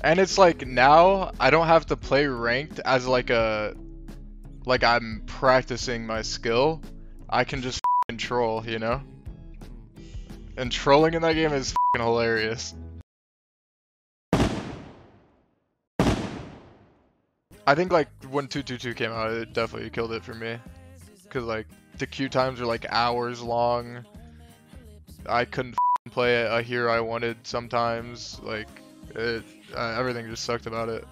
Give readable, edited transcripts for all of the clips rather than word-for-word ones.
And it's like now I don't have to play ranked as like I'm practicing my skill. I can just troll, you know? And trolling in that game is hilarious. I think like when 222 came out, it definitely killed it for me. Cause like the queue times are like hours long. I couldn't play a hero I wanted sometimes. Like everything just sucked about it.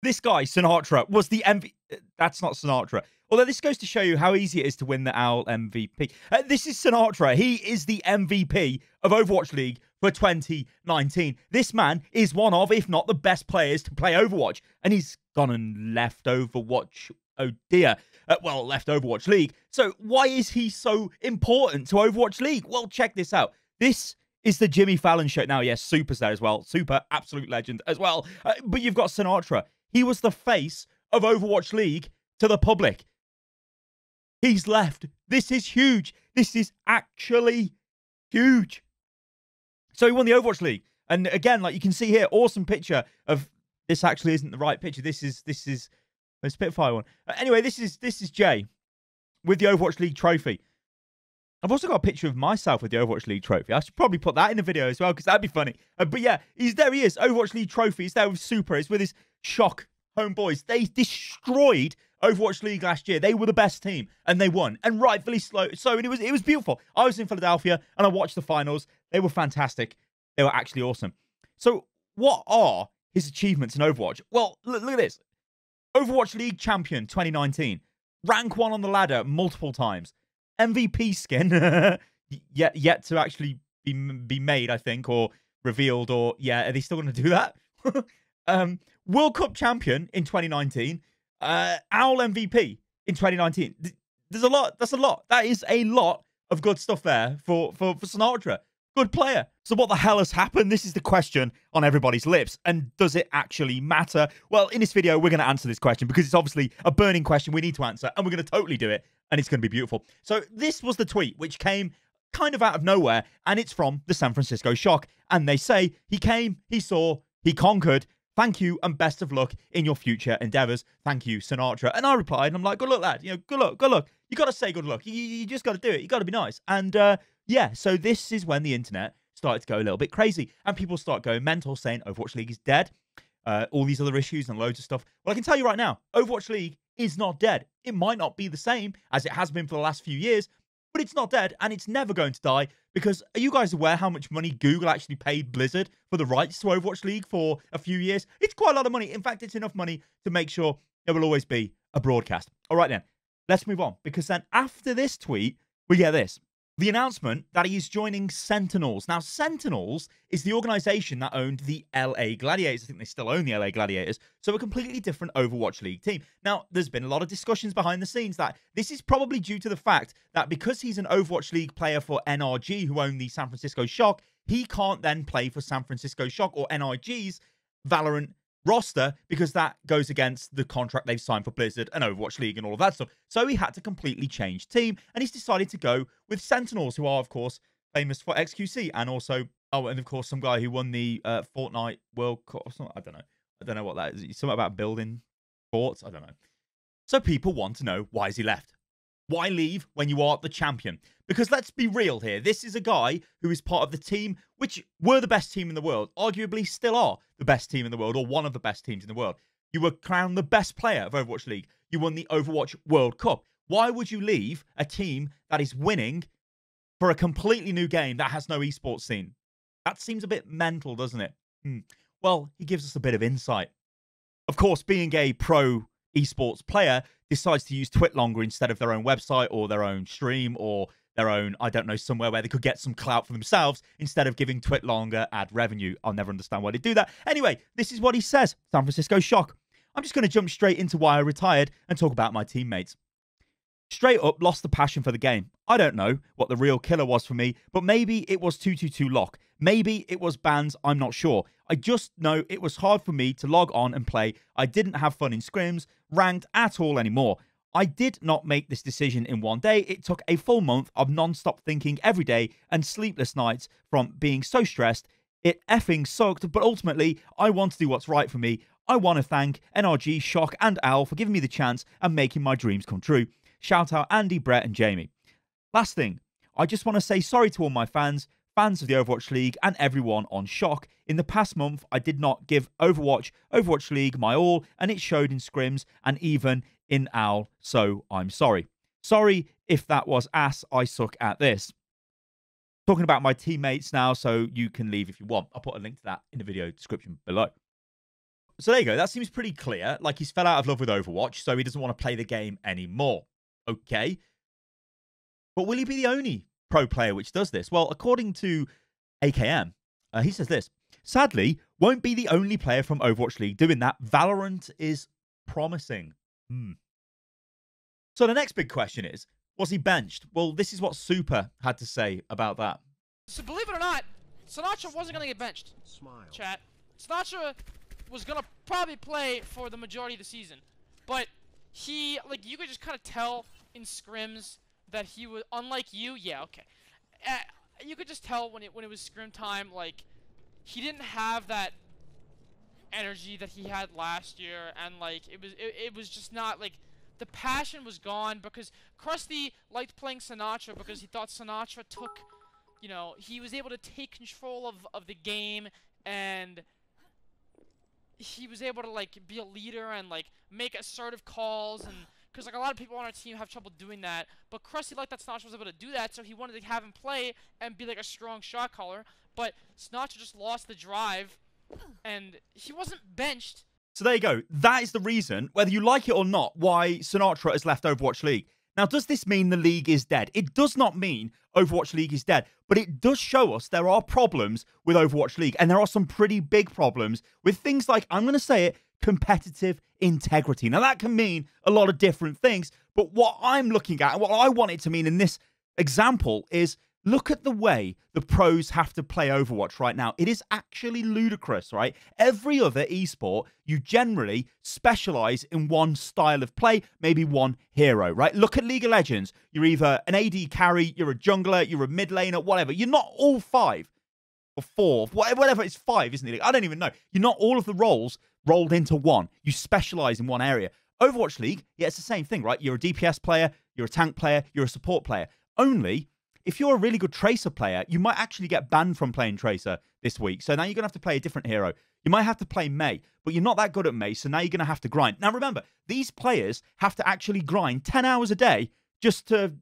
This guy, Sinatraa, was the MVP. That's not Sinatraa. Although this goes to show you how easy it is to win the OWL MVP. This is Sinatraa. He is the MVP of Overwatch League for 2019. This man is one of, if not the best players to play Overwatch. And he's gone and left Overwatch. Oh dear. Well, left Overwatch League. So why is he so important to Overwatch League? Well, check this out. This is the Jimmy Fallon show. Now, yes, Super's there as well. Super, absolute legend as well. But you've got Sinatraa. He was the face of Overwatch League to the public. He's left. This is huge. This is actually huge. So he won the Overwatch League. And again, like you can see here, awesome picture of... This actually isn't the right picture. This is a Spitfire one. Anyway, this is Jay with the Overwatch League trophy. I've also got a picture of myself with the Overwatch League trophy. I should probably put that in the video as well, because that'd be funny. But yeah, there he is. Overwatch League trophy. He's there with Super. It's with his Shock homeboys. They destroyed Overwatch League last year. They were the best team, and they won. And rightfully so. And it was beautiful. I was in Philadelphia, and I watched the finals. They were fantastic. They were actually awesome. So what are his achievements in Overwatch? Well, look at this. Overwatch League champion 2019. Rank 1 on the ladder multiple times. MVP skin yet to actually be made, I think, or revealed, or yeah, are they still going to do that? World Cup champion in 2019. OWL MVP in 2019. There's a lot. That's a lot. That is a lot of good stuff there for Sinatraa. Good player. So what the hell has happened? This is the question on everybody's lips. And does it actually matter? Well, in this video, we're going to answer this question because it's obviously a burning question we need to answer. And we're going to totally do it. And it's going to be beautiful. So this was the tweet which came kind of out of nowhere. And it's from the San Francisco Shock. And they say, he came, he saw, he conquered. Thank you and best of luck in your future endeavors. Thank you, Sinatraa. And I replied, and I'm like, good luck, lad. You know, good luck, good luck. You got to say good luck. You just got to do it. You got to be nice. And yeah, so this is when the internet started to go a little bit crazy. And people start going mental, saying Overwatch League is dead. All these other issues and loads of stuff. Well, I can tell you right now, Overwatch League is not dead. It might not be the same as it has been for the last few years, but it's not dead, and it's never going to die, because are you guys aware how much money Google actually paid Blizzard for the rights to Overwatch League for a few years? It's quite a lot of money. In fact, it's enough money to make sure there will always be a broadcast. All right, then, let's move on, because then after this tweet, we get this. The announcement that he is joining Sentinels. Now, Sentinels is the organization that owned the LA Gladiators. I think they still own the LA Gladiators. So a completely different Overwatch League team. Now, there's been a lot of discussions behind the scenes that this is probably due to the fact that because he's an Overwatch League player for NRG, who own the San Francisco Shock, he can't then play for San Francisco Shock or NRG's Valorant roster, because that goes against the contract they've signed for Blizzard and Overwatch League and all of that stuff. So he had to completely change team, and he's decided to go with Sentinels, who are, of course, famous for XQC, and also, oh, and of course, some guy who won the Fortnite World Cup or something. I don't know what that is. Something about building forts. I don't know. So people want to know, why has he left? Why leave when you are the champion? Because let's be real here. This is a guy who is part of the team which were the best team in the world, arguably still are the best team in the world, or one of the best teams in the world. You were crowned the best player of Overwatch League. You won the Overwatch World Cup. Why would you leave a team that is winning for a completely new game that has no esports scene? That seems a bit mental, doesn't it? Well, he gives us a bit of insight. Of course, being a pro esports player decides to use TwitLonger instead of their own website or their own stream or their own, I don't know, somewhere where they could get some clout for themselves instead of giving TwitLonger ad revenue. I'll never understand why they do that. Anyway, this is what he says. San Francisco Shock. I'm just going to jump straight into why I retired and talk about my teammates. Straight up, lost the passion for the game. I don't know what the real killer was for me, but maybe it was 222 lock. Maybe it was bans, I'm not sure. I just know it was hard for me to log on and play. I didn't have fun in scrims, ranked at all anymore. I did not make this decision in one day. It took a full month of non-stop thinking every day and sleepless nights from being so stressed. It effing sucked, but ultimately, I want to do what's right for me. I want to thank NRG, Shock, and Owl for giving me the chance and making my dreams come true. Shout out Andy, Brett, and Jamie. Last thing, I just want to say sorry to all my fans of the Overwatch League, and everyone on Shock. In the past month, I did not give Overwatch League my all, and it showed in scrims and even in Owl, so I'm sorry. Sorry if that was ass, I suck at this. Talking about my teammates now, so you can leave if you want. I'll put a link to that in the video description below. So there you go. That seems pretty clear. Like, he's fell out of love with Overwatch, so he doesn't want to play the game anymore. Okay. But will he be the only pro player which does this? Well, according to AKM, he says this. Sadly, won't be the only player from Overwatch League doing that. Valorant is promising. So the next big question is, was he benched? Well, this is what Super had to say about that. So believe it or not, Sinatraa wasn't going to get benched. Smile. Chat. Sinatraa was going to probably play for the majority of the season. But he, like, you could just kind of tell in scrims that he was, unlike you, yeah, okay. You could just tell when it was scrim time, like, he didn't have that energy that he had last year, and, like, it was just not, like, the passion was gone, because Krusty liked playing Sinatraa because he thought Sinatraa took, you know, he was able to take control of the game, and he was able to, like, be a leader and, like, make assertive calls, and because, like, a lot of people on our team have trouble doing that, but Krusty liked that Sinatraa was able to do that, so he wanted to have him play and be, like, a strong shot caller, but Sinatraa just lost the drive, and he wasn't benched. So there you go. That is the reason, whether you like it or not, why Sinatraa has left Overwatch League. Now, does this mean the league is dead? It does not mean Overwatch League is dead, but it does show us there are problems with Overwatch League, and there are some pretty big problems with things like, I'm going to say it, competitive integrity. Now, that can mean a lot of different things, but what I'm looking at and what I want it to mean in this example is, look at the way the pros have to play Overwatch right now. It is actually ludicrous, right? Every other esport, you generally specialize in one style of play, maybe one hero, right? Look at League of Legends. You're either an AD carry, you're a jungler, you're a mid laner, whatever. You're not all five or four, whatever. It's five, isn't it? I don't even know. You're not all of the roles rolled into one. You specialize in one area. Overwatch League, yeah, it's the same thing, right? You're a DPS player, you're a tank player, you're a support player. Only, if you're a really good Tracer player, you might actually get banned from playing Tracer this week. So now you're going to have to play a different hero. You might have to play Mei, but you're not that good at Mei, so now you're going to have to grind. Now remember, these players have to actually grind 10 hours a day just to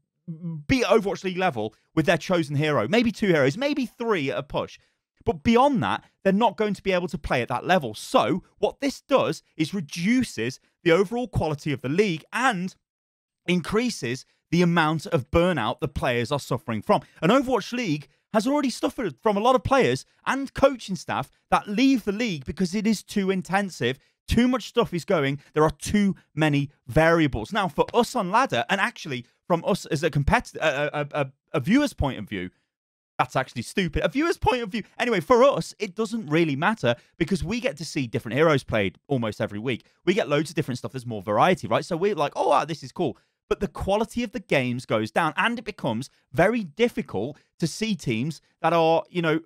be at Overwatch League level with their chosen hero. Maybe 2 heroes, maybe 3 at a push. But beyond that, they're not going to be able to play at that level. So what this does is reduces the overall quality of the league and increases the amount of burnout the players are suffering from. And Overwatch League has already suffered from a lot of players and coaching staff that leave the league because it is too intensive. Too much stuff is going. There are too many variables. Now, for us on Ladder, and actually from us as a competitor, a viewer's point of view, that's actually stupid. A viewer's point of view. Anyway, for us, it doesn't really matter because we get to see different heroes played almost every week. We get loads of different stuff. There's more variety, right? So we're like, oh, wow, this is cool. But the quality of the games goes down, and it becomes very difficult to see teams that are, you know,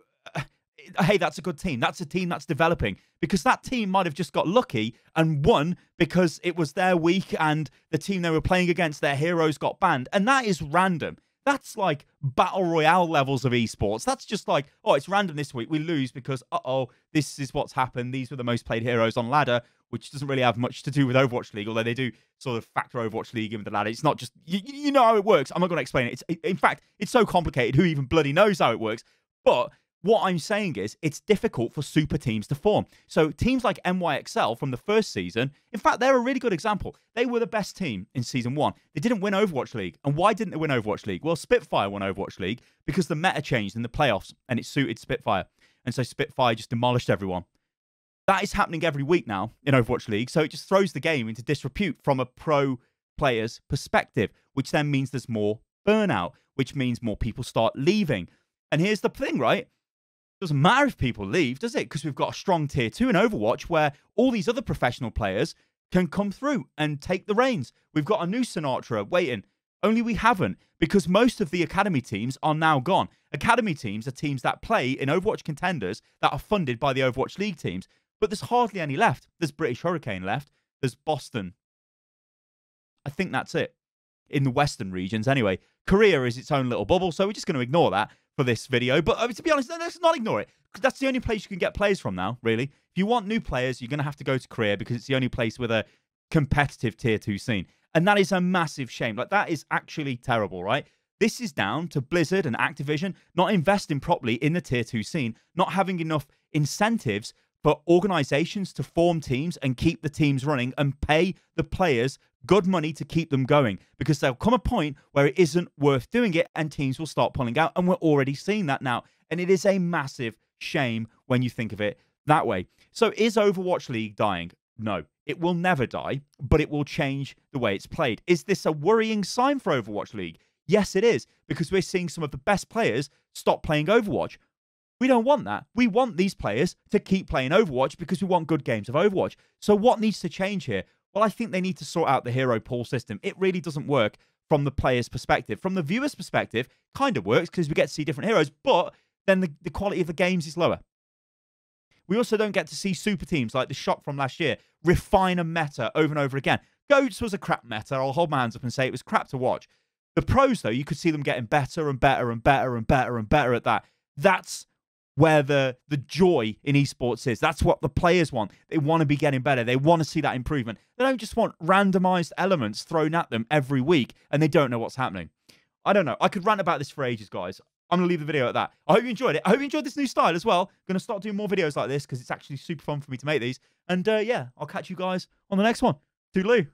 hey, that's a good team. That's a team that's developing, because that team might have just got lucky and won because it was their week and the team they were playing against, their heroes got banned. And that is random. That's like battle royale levels of esports. That's just like, oh, it's random this week. We lose because, uh-oh, this is what's happened. These were the most played heroes on Ladder, which doesn't really have much to do with Overwatch League, although they do sort of factor Overwatch League into the ladder. It's not just, you know how it works. I'm not going to explain it. In fact, it's so complicated, who even bloody knows how it works? But what I'm saying is it's difficult for super teams to form. So teams like NYXL from the first season, in fact, they're a really good example. They were the best team in Season 1. They didn't win Overwatch League. And why didn't they win Overwatch League? Well, Spitfire won Overwatch League because the meta changed in the playoffs and it suited Spitfire. And so Spitfire just demolished everyone. That is happening every week now in Overwatch League, so it just throws the game into disrepute from a pro player's perspective, which then means there's more burnout, which means more people start leaving. And here's the thing, right? Doesn't matter if people leave, does it? Because we've got a strong tier 2 in Overwatch where all these other professional players can come through and take the reins. We've got a new Sinatraa waiting. Only we haven't, because most of the academy teams are now gone. Academy teams are teams that play in Overwatch contenders that are funded by the Overwatch League teams. But there's hardly any left. There's British Hurricane left. There's Boston. I think that's it. In the Western regions, anyway. Korea is its own little bubble, so we're just going to ignore that for this video. But to be honest, let's not ignore it. Because that's the only place you can get players from now, really. If you want new players, you're going to have to go to Korea because it's the only place with a competitive Tier 2 scene. And that is a massive shame. Like, that is actually terrible, right? This is down to Blizzard and Activision not investing properly in the Tier 2 scene, not having enough incentives for organizations to form teams and keep the teams running and pay the players good money to keep them going, because there'll come a point where it isn't worth doing it and teams will start pulling out, and we're already seeing that now. And it is a massive shame when you think of it that way. So is Overwatch League dying? No, it will never die, but it will change the way it's played. Is this a worrying sign for Overwatch League? Yes, it is, because we're seeing some of the best players stop playing Overwatch. We don't want that. We want these players to keep playing Overwatch because we want good games of Overwatch. So what needs to change here? Well, I think they need to sort out the hero pool system. It really doesn't work from the player's perspective. From the viewer's perspective, kind of works because we get to see different heroes, but then the quality of the games is lower. We also don't get to see super teams like the Shock from last year refine a meta over and over again. Goats was a crap meta. I'll hold my hands up and say it was crap to watch. The pros, though, you could see them getting better and better and better and better and better at that. That's where the joy in esports is. That's what the players want. They want to be getting better. They want to see that improvement. They don't just want randomized elements thrown at them every week and they don't know what's happening. I don't know. I could rant about this for ages, guys. I'm going to leave the video at that. I hope you enjoyed it. I hope you enjoyed this new style as well. Going to start doing more videos like this because it's actually super fun for me to make these. And yeah, I'll catch you guys on the next one. Toodaloo.